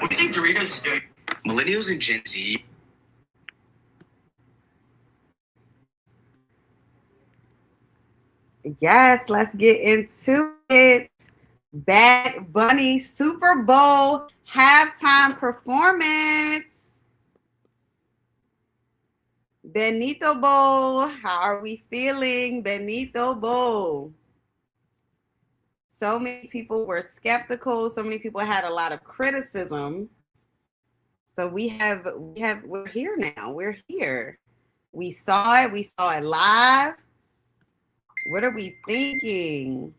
What do you think Doritos is doing? Millennials and Gen Z. Yes, let's get into it. Bad Bunny Super Bowl halftime performance. Benito Bowl. How are we feeling? Benito Bowl. So many people were skeptical. So many people had a lot of criticism. So we're here now. We're here. We saw it. We saw it live. What are we thinking?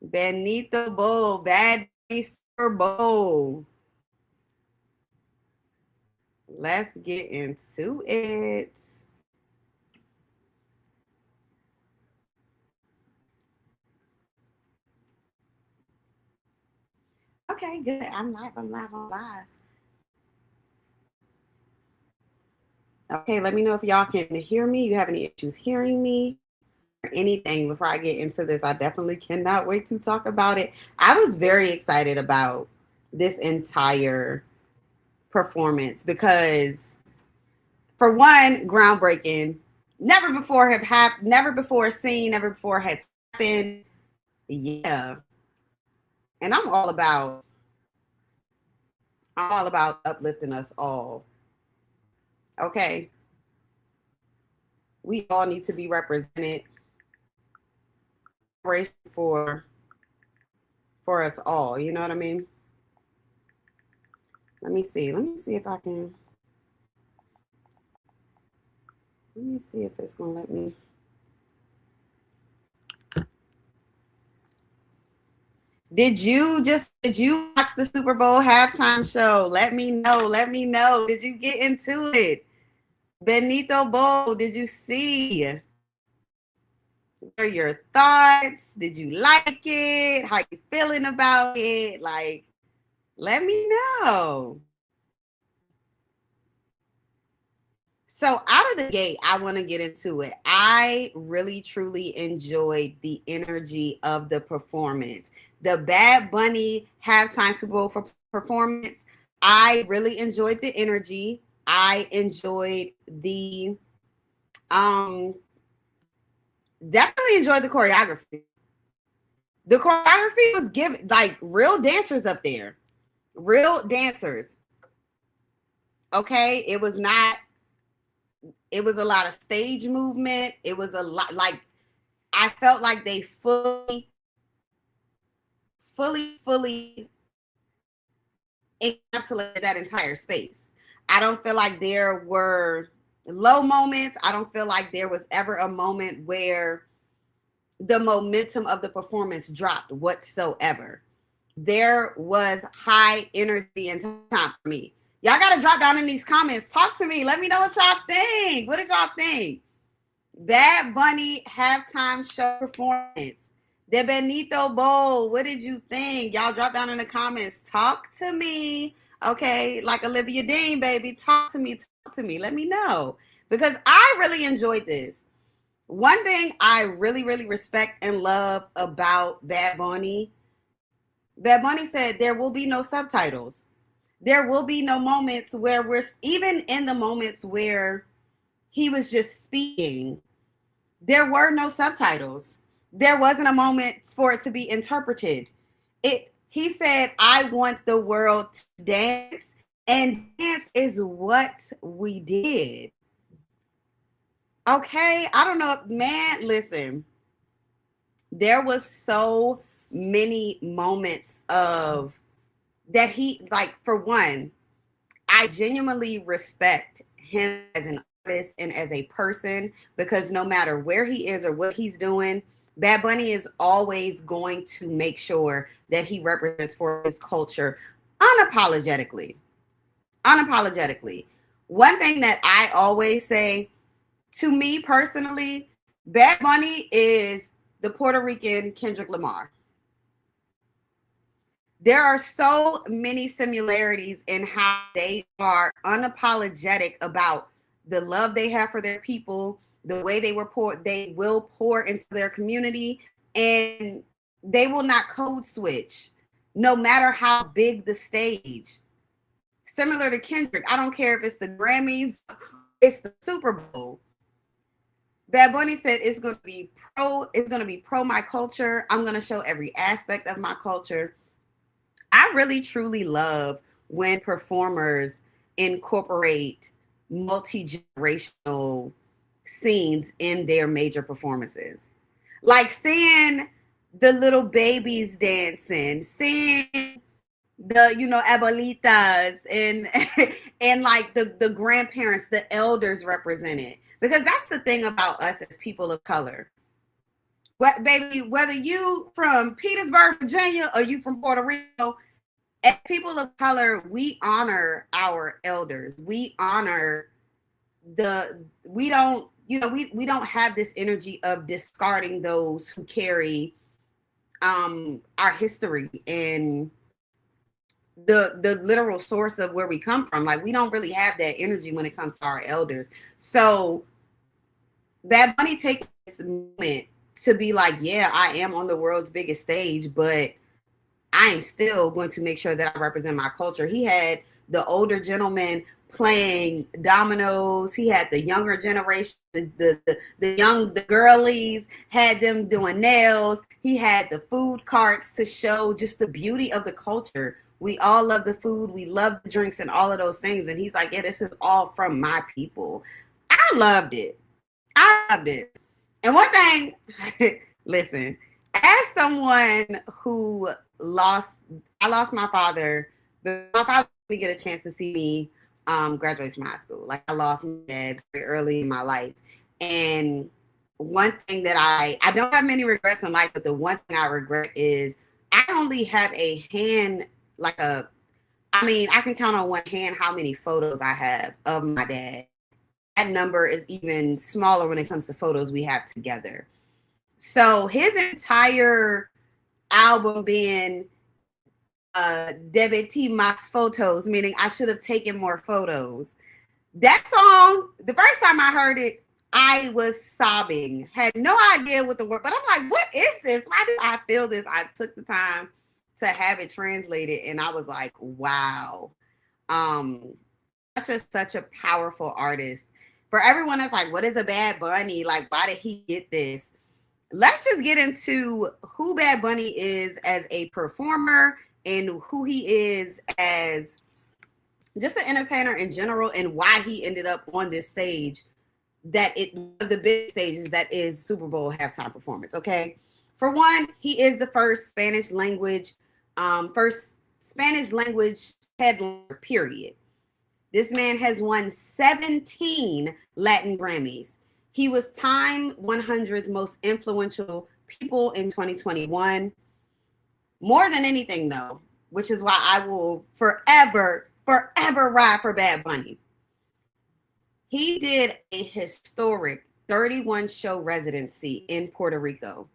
Benito Bowl, Bad Super Bowl. Let's get into it. Okay, good. I'm live. I'm live. I'm live. Okay, let me know if y'all can hear me. You have any issues hearing me or anything before I get into this? I definitely cannot wait to talk about it. I was very excited about this entire performance because, for one, groundbreaking. Never before seen, never before has happened. Yeah, and I'm all about uplifting us all. Okay, we all need to be represented for for us all. You know what I mean? Let me see. Let me see if I can. Let me see if it's gonna let me. Did you watch the Super Bowl halftime show? Let me know. Let me know. Did you get into it? Benito Bowl, did you see? What are your thoughts? Did you like it? How you feeling about it? Like, let me know. So out of the gate, I want to get into it. I really truly enjoyed the energy of the performance. The Bad Bunny halftime Super Bowl performance. I really enjoyed the energy. I enjoyed the um definitely enjoyed the choreography. The choreography was given like real dancers up there. Real dancers. Okay? It was a lot of stage movement. It was a lot like I felt like they fully encapsulated that entire space. I don't feel like there were low moments. I don't feel like there was ever a moment where the momentum of the performance dropped whatsoever. There was high energy and time for me. Y'all got to drop down in these comments. Talk to me. Let me know what y'all think. What did y'all think? Bad Bunny halftime show performance. The Benito Bowl. What did you think? Y'all drop down in the comments. Talk to me. Okay, like Olivia Dean, baby. Talk to me. Talk to me. Let me know. Because I really enjoyed this. One thing I really, really respect and love about Bad Bunny said there will be no subtitles. There will be no moments where even in the moments where he was just speaking, there were no subtitles. There wasn't a moment for it to be interpreted. He said, I want the world to dance, and dance is what we did. Okay, I don't know, man, listen. There was so many moments of that he like for one, I genuinely respect him as an artist and as a person because no matter where he is or what he's doing, Bad Bunny is always going to make sure that he represents for his culture unapologetically. Unapologetically. One thing that I always say, to me personally, Bad Bunny is the Puerto Rican Kendrick Lamar. There are so many similarities in how they are unapologetic about the love they have for their people, the way they will pour into their community, and they will not code switch. no matter how big the stage. Similar to Kendrick, I don't care if it's the Grammys, it's the Super Bowl. Bad Bunny said it's going to be pro my culture. I'm going to show every aspect of my culture. I really truly love when performers incorporate multi-generational scenes in their major performances. Like seeing the little babies dancing, seeing the abuelitas and and like the grandparents, the elders represented, because that's the thing about us as people of color. What, baby, whether you from Petersburg, Virginia, or you from Puerto Rico, as people of color, we honor our elders. We honor we don't we don't have this energy of discarding those who carry our history and the literal source of where we come from. Like, we don't really have that energy when it comes to our elders. So Bad Bunny taking this moment to be like, yeah, I am on the world's biggest stage, but I am still going to make sure that I represent my culture. He had the older gentleman playing dominoes. He had the younger generation, the girlies, had them doing nails. He had the food carts to show just the beauty of the culture. We all love the food. We love the drinks and all of those things. And he's like, yeah, this is all from my people. I loved it. And one thing, listen, as someone who I lost my father, but my father didn't get a chance to see me graduate from high school. Like, I lost my dad very early in my life. And one thing that I don't have many regrets in life, but the one thing I regret is I only have a hand, I can count on one hand how many photos I have of my dad. That number is even smaller when it comes to photos we have together. So his entire album being Debeti Mas Photos, meaning I should have taken more photos. That song, the first time I heard it, I was sobbing. Had no idea what the word, but I'm like, what is this? Why do I feel this? I took the time to have it translated, and I was like, wow. Such a powerful artist. For everyone that's like, what is a Bad Bunny? Like, why did he get this? Let's just get into who Bad Bunny is as a performer and who he is as just an entertainer in general, and why he ended up on this stage, the big stages that is Super Bowl halftime performance. Okay. For one, he is the first Spanish language headliner, period. This man has won 17 Latin Grammys. He was Time 100's most influential people in 2021. More than anything, though, which is why I will forever ride for Bad Bunny. He did a historic 31-show residency in Puerto Rico.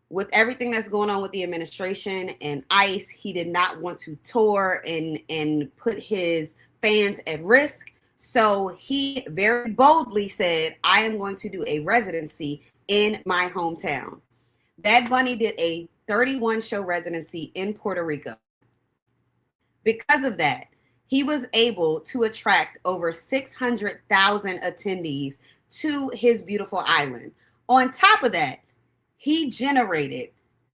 With everything that's going on with the administration and ICE, he did not want to tour and put his fans at risk. So he very boldly said, I am going to do a residency in my hometown. Bad Bunny did a 31-show residency in Puerto Rico. Because of that, he was able to attract over 600,000 attendees to his beautiful island. On top of that, he generated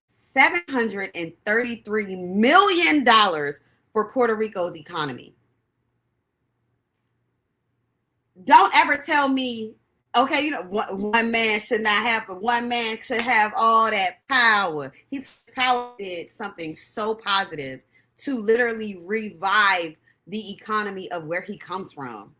$733 million for Puerto Rico's economy. Don't ever tell me, okay, one man should not have, but one man should have all that power. His power did something so positive to literally revive the economy of where he comes from.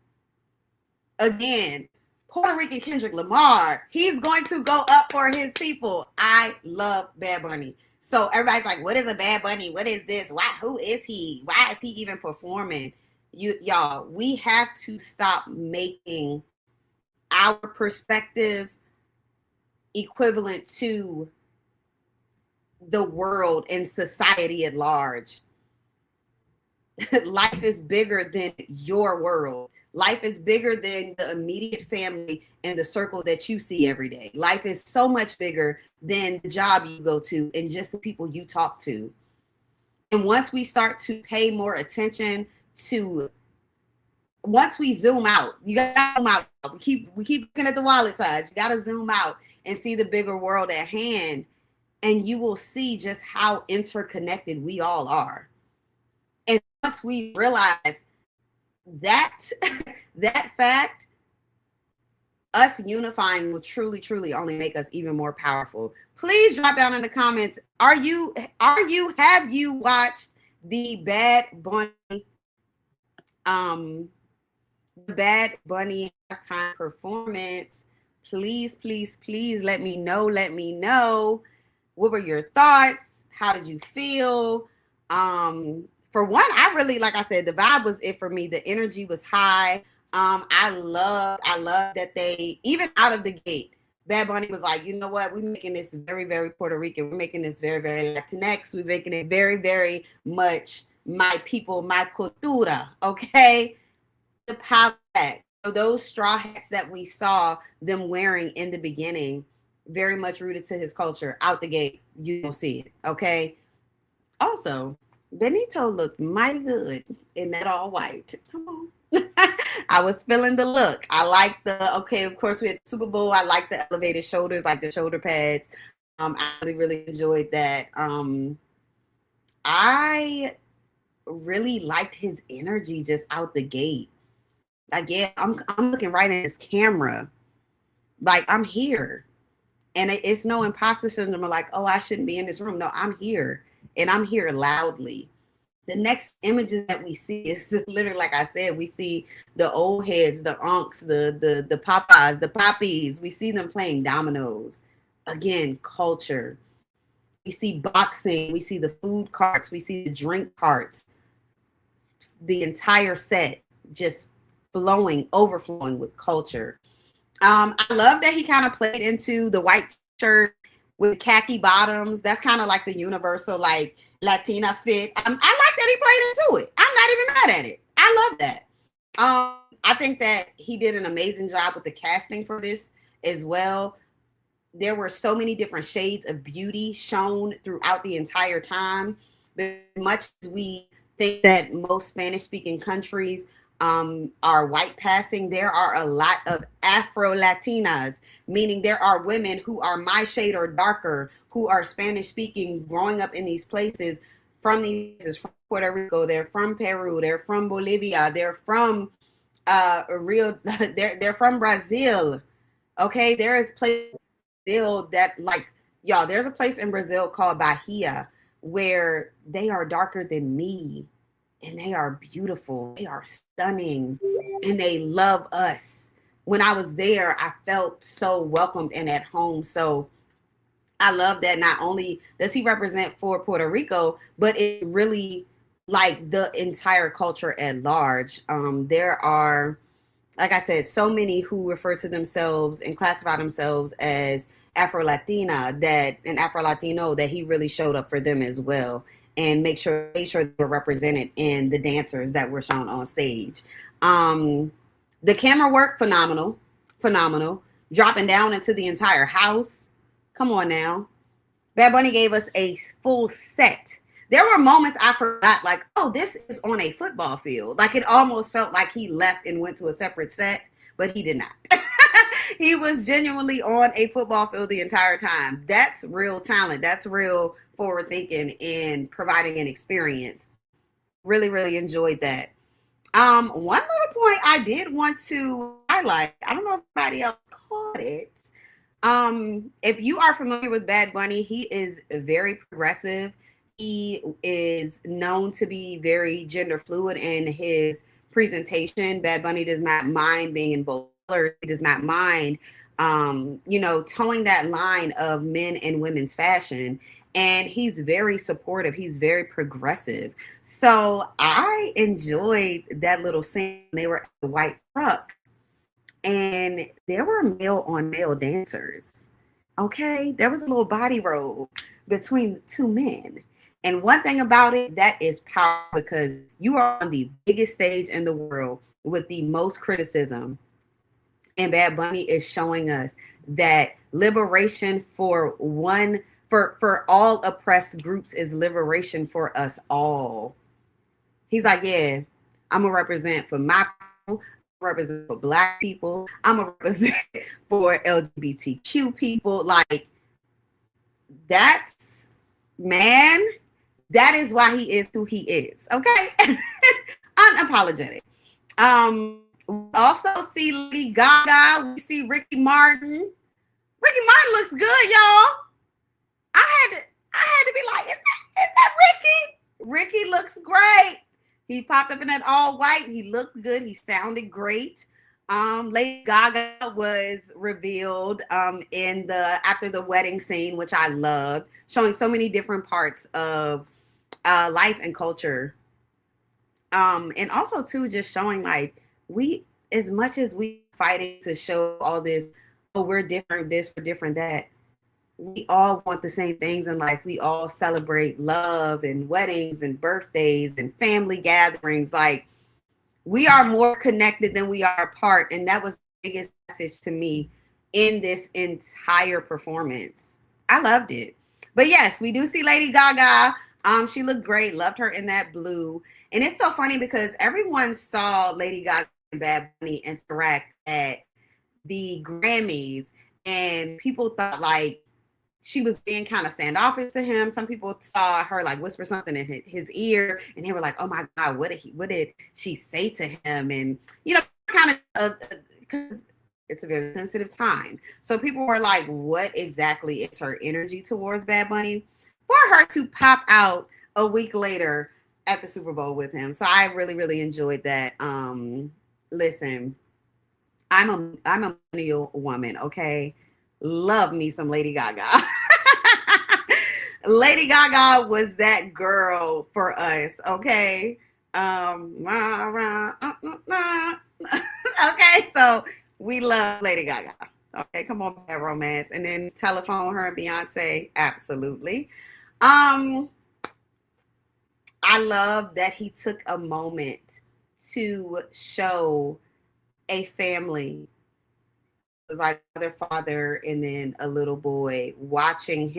Again, Puerto Rican Kendrick Lamar, he's going to go up for his people. I love Bad Bunny. So everybody's like, what is a Bad Bunny? What is this? Who is he? Why is he even performing? Y'all, we have to stop making our perspective equivalent to the world and society at large. Life is bigger than your world. Life is bigger than the immediate family and the circle that you see every day. Life is so much bigger than the job you go to and just the people you talk to. And once we start to pay more attention to, once we zoom out, you gotta zoom out. We keep looking at the wallet size. You gotta zoom out and see the bigger world at hand, and you will see just how interconnected we all are. And once we realize that that fact, us unifying will truly, truly only make us even more powerful. Please drop down in the comments. Have you watched the Bad Bunny halftime performance? Please, please, please let me know. Let me know. What were your thoughts? How did you feel? For one, I really, like I said, the vibe was it for me. The energy was high. I love that they, even out of the gate, Bad Bunny was like, you know what? We're making this very, very Puerto Rican. We're making this very, very Latinx. We're making it very, very much my people, my cultura. Okay. The power hat. So those straw hats that we saw them wearing in the beginning, very much rooted to his culture. Out the gate, you don't see it. Okay. Also, Benito looked mighty good in that all white. Come on. I was feeling the look. I like the, okay, of course we had Super Bowl. I like the elevated shoulders, like the shoulder pads. I really, really enjoyed that. I really liked his energy just out the gate. Like, yeah, I'm looking right at his camera. Like, I'm here. And it's no imposter syndrome of like, oh, I shouldn't be in this room. No, I'm here. And I'm here loudly. The next images that we see is literally, like I said, we see the old heads, the unks, the papas, the poppies. We see them playing dominoes. Again, culture. We see boxing. We see the food carts. We see the drink carts. The entire set just flowing, overflowing with culture. I love that he kind of played into the white shirt with khaki bottoms. That's kind of like the universal, like, Latina fit. I like that he played into it. I'm not even mad at it. I love that. I think that he did an amazing job with the casting for this as well. There were so many different shades of beauty shown throughout the entire time. But much as we think that most Spanish-speaking countries are white passing, there are a lot of Afro-Latinas, meaning there are women who are my shade or darker, who are Spanish speaking, growing up in these places, from Puerto Rico, they're from Peru, they're from Bolivia, they're from they're from Brazil. Okay, there is place in Brazil that, like, y'all, there's a place in Brazil called Bahia where they are darker than me. And they are beautiful. They are stunning. And they love us. When I was there, I felt so welcomed and at home. So I love that not only does he represent for Puerto Rico, but it really, like, the entire culture at large. There are, like I said, so many who refer to themselves and classify themselves as Afro-Latina, that an Afro-Latino, that he really showed up for them as well. And made sure they were represented in the dancers that were shown on stage. The camera work, phenomenal. Dropping down into the entire house. Come on now. Bad Bunny gave us a full set. There were moments I forgot, like, oh, this is on a football field. Like, it almost felt like he left and went to a separate set, but he did not. He was genuinely on a football field the entire time. That's real talent. That's real forward thinking and providing an experience. Really, really enjoyed that. One little point I did want to highlight, I don't know if anybody else caught it. If you are familiar with Bad Bunny, he is very progressive. He is known to be very gender fluid in his presentation. Bad Bunny does not mind being in both colors. He does not mind, towing that line of men and women's fashion. And he's very supportive. He's very progressive. So I enjoyed that little scene. They were at the white truck and there were male on male dancers. Okay. There was a little body roll between the two men. And one thing about it, that is power, because you are on the biggest stage in the world with the most criticism. And Bad Bunny is showing us that liberation for for all oppressed groups is liberation for us all. He's like, yeah, I'm gonna represent for my people, represent for Black people, I'm gonna represent for LGBTQ people. Like, that's, man, that is why he is who he is. Okay. Unapologetic. We also see Lady Gaga. We see Ricky Martin. Ricky Martin looks good, y'all. I had to be like, is that Ricky? Ricky looks great. He popped up in that all white. He looked good. He sounded great. Lady Gaga was revealed in the after the wedding scene, which I loved, showing so many different parts of life and culture. And also too, just showing like, we, as much as we fighting to show all this, oh, we're different this, we're different that, we all want the same things in life. We all celebrate love and weddings and birthdays and family gatherings. Like, we are more connected than we are apart. And that was the biggest message to me in this entire performance. I loved it. But yes, we do see Lady Gaga. She looked great. Loved her in that blue. And it's so funny because everyone saw Lady Gaga and Bad Bunny interact at the Grammys, and people thought like she was being kind of standoffish to him. Some people saw her like whisper something in his ear, and they were like, "Oh my God, what did she say to him?" And kind of because it's a very sensitive time, so people were like, "What exactly is her energy towards Bad Bunny?" For her to pop out a week later at the Super Bowl with him, so I really, really enjoyed that. Listen, I'm a millennial woman, okay? Love me some Lady Gaga. Lady Gaga was that girl for us, okay? Okay, so we love Lady Gaga. Okay, come on, Bad Romance. And then Telephone, her and Beyonce, absolutely. I love that he took a moment to show a family. It was like their father and then a little boy watching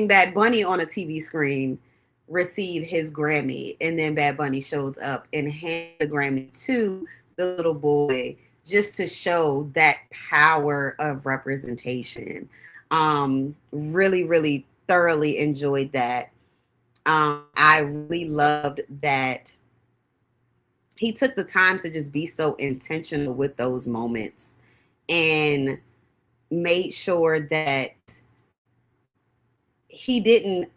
Bad Bunny on a TV screen receive his Grammy, and then Bad Bunny shows up and hands the Grammy to the little boy, just to show that power of representation. Really, really thoroughly enjoyed that. I really loved that he took the time to just be so intentional with those moments and made sure that he did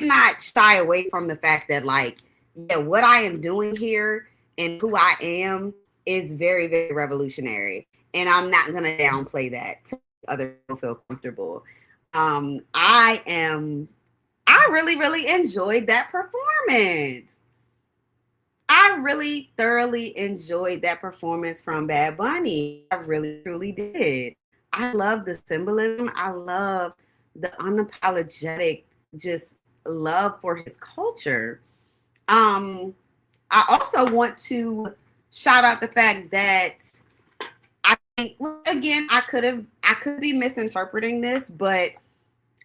not shy away from the fact that, like, yeah, what I am doing here and who I am is very, very revolutionary. And I'm not going to downplay that to other people feel comfortable. I really, really enjoyed that performance. I really thoroughly enjoyed that performance from Bad Bunny. I really, truly did. I love the symbolism. I love the unapologetic just love for his culture. I also want to shout out the fact that I think, again, I could be misinterpreting this, but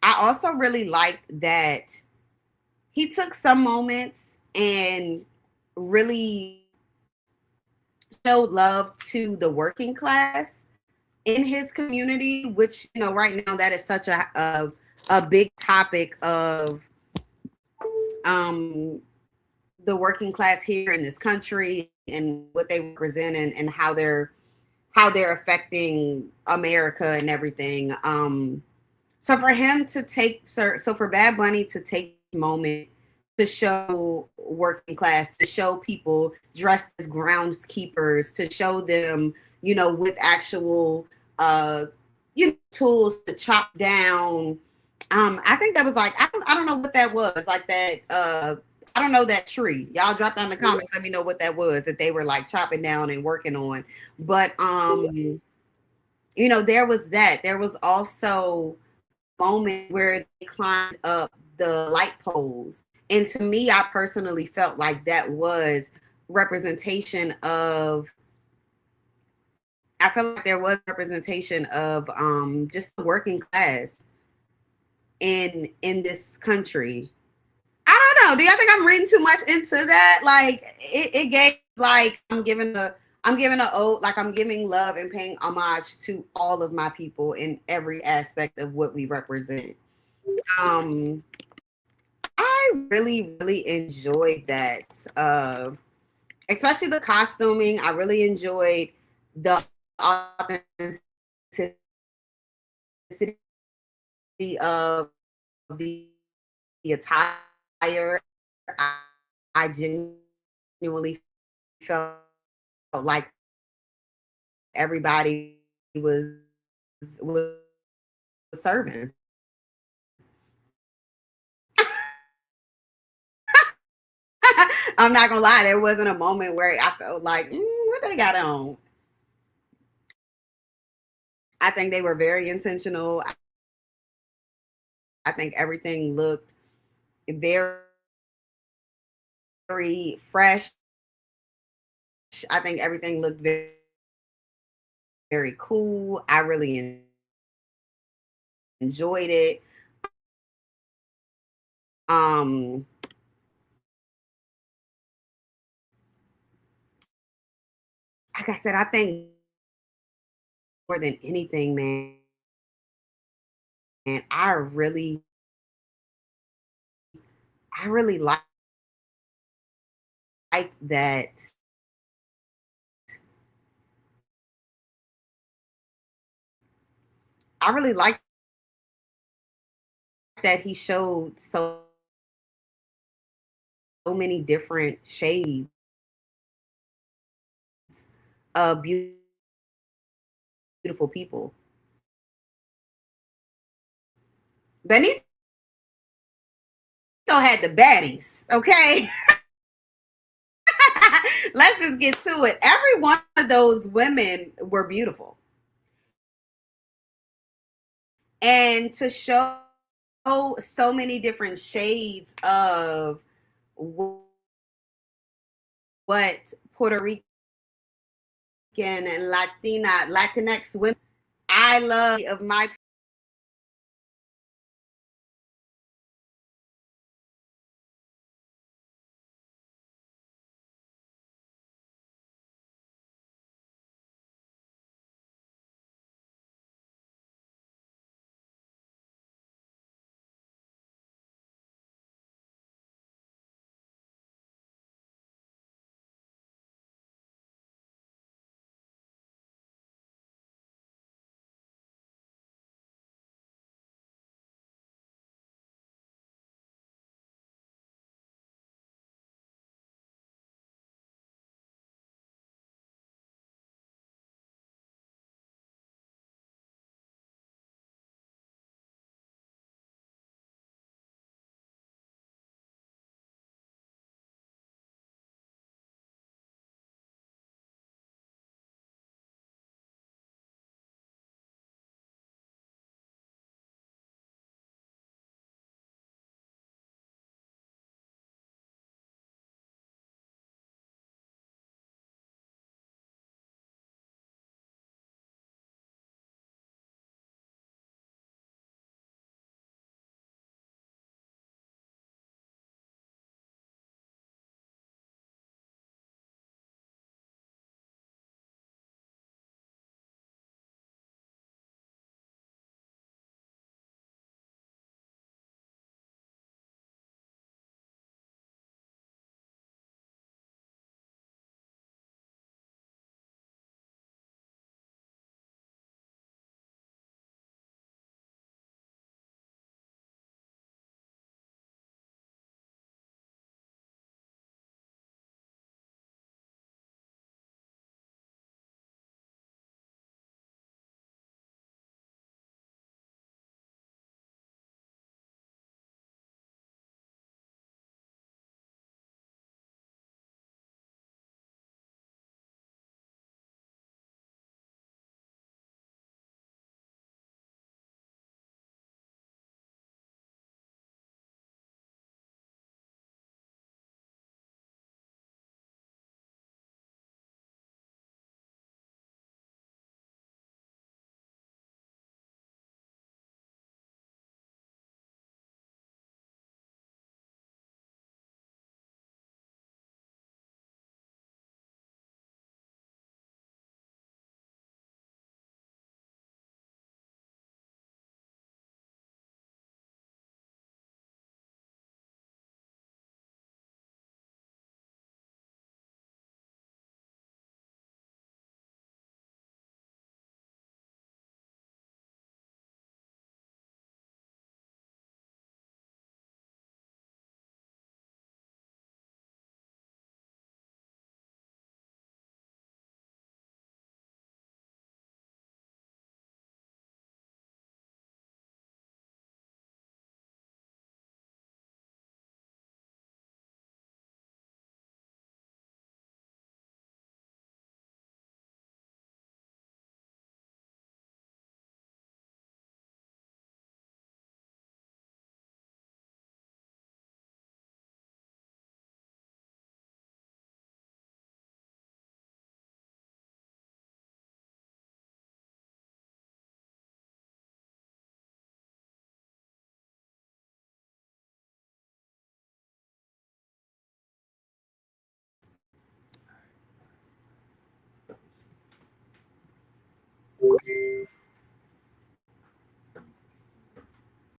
I also really liked that he took some moments and really showed love to the working class in his community, which, right now that is such a big topic of the working class here in this country and what they represent and how they're affecting America and everything. So for him to for Bad Bunny to take a moment to show working class, to show people dressed as groundskeepers, to show them, with actual, tools to chop down. I think that was like, I don't know what that was, like that. I don't know that tree. Y'all drop down in the comments. Let me know what that was that they were like chopping down and working on. But, there was that. There was also a moment where they climbed up the light poles. And to me, I personally felt like that was representation of I feel like there was representation of just the working class in this country. I don't know. Do y'all think I'm reading too much into that? Like it gave like I'm giving a ode, like I'm giving love and paying homage to all of my people in every aspect of what we represent. Um I really, really enjoyed that. Especially the costuming. I really enjoyed the authenticity of the attire. I genuinely felt like everybody was serving. I'm not gonna lie, there wasn't a moment where I felt like, what they got on. I think they were very intentional. I think everything looked very, very fresh. I think everything looked very, very cool. I really enjoyed it. Um, like I said, I think more than anything, man, I really like that. I really like that he showed so many different shades of beautiful people. Benito had the baddies, okay? Let's just get to it. Every one of those women were beautiful. And to show so many different shades of what Puerto Rican and Latinx women, I love of my